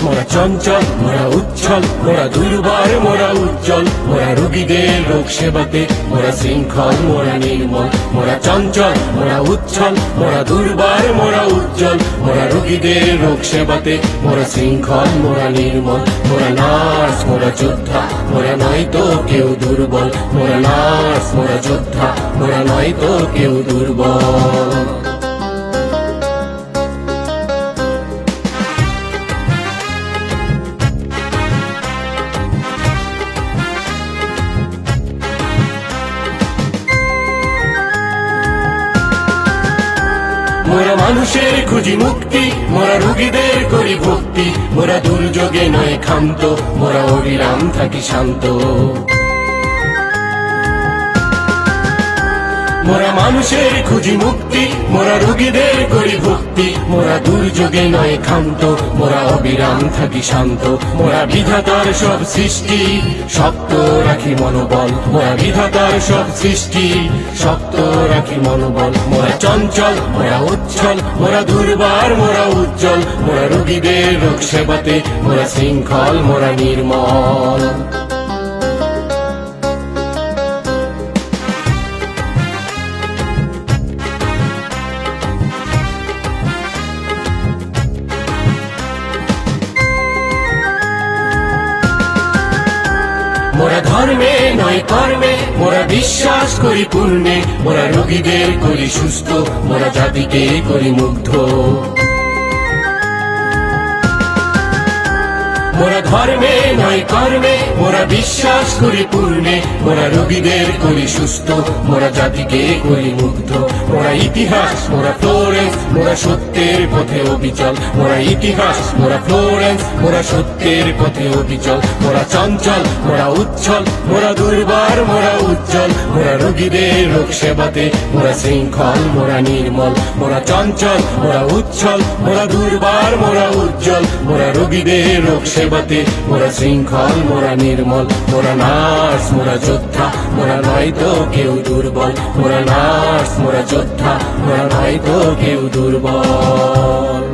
মোরা চঞ্চল মোরা উচ্ছল মোরা দুর্বার মোরা উজ্জ্বল মোরা রোগীদের রোগ সেবাতে মোরা শৃঙ্খল মোরা নির্মল মোরা চঞ্চল মোরা উচ্ছল মোরা দুর্বার মোরা উজ্জ্বল মোরা রোগীদের রোগ সেবাতে মোরা শৃঙ্খল মোরা নির্মল মোরা নার্স মোরা যোদ্ধা মোরা নয়তো কেউ দুর্বল মোরা নার্স মোরা যোদ্ধা মোরা নয়তো কেউ দুর্বল। মোরা মানুষের খুঁজি মুক্তি মোরা রোগীদের করি ভক্তি মোরা দুর্যোগে নয় ক্ষান্ত মোরা অবিরাম থাকি শান্ত। মোরা মানুষের খুঁজি মুক্তি মোরা রোগীদের করি ভক্তি মোরা দুর্যোগে নয় ক্ষান্ত মোরা অবিরাম থাকি শান্ত। মোরা বিধাতার সব সৃষ্টি শক্ত রাখি মনোবল মোরা বিধাতার সব সৃষ্টি শক্ত রাখি মনোবল মোরা চঞ্চল মোরা উচ্ছল মোরা দুর্বার মোরা উজ্জ্বল মোরা রোগীদের রোগ সেবাতে মোরা শৃঙ্খল মোরা নির্মল। মোরা ধর্মে নয় কর্মে মোরা বিশ্বাস করি পূর্ণে মোরা রোগীদের করি সুস্থ মোরা জাতিকে করি মুগ্ধ। মোরা ধর্মে নয় কর্মে মোরা বিশ্বাস করি পূর্ণে মোরা রোগীদের করি সুস্থ মোরা জাতিকে করি মুগ্ধ। মোরা ইতিহাস মোরা ফ্লোরেন্স মোরা সত্যের পথে অবিচল মোরা ইতিহাস মোরা ফ্লোরেন্স মোরা সত্যের পথে অবিচল মোরা চঞ্চল মোরা উচ্ছল মোরা দুর্বার মোরা উজ্জ্বল মোরা রোগীদের রোগ সেবাতে মোরা শৃঙ্খল মোরা নির্মল মোরা চঞ্চল মোরা উচ্ছল মোরা দুর্বার মোরা উজ্জ্বল মোরা রোগীদের রোগ সেবাতে মোরা শৃঙ্খল মোরা নির্মল মোরা নার্স মোরা যোদ্ধা মোরা নয়তো কেউ দুর্বল মোরা নার্স মোরা যোদ্ধা মোরা নয়তো কেউ দুর্বল।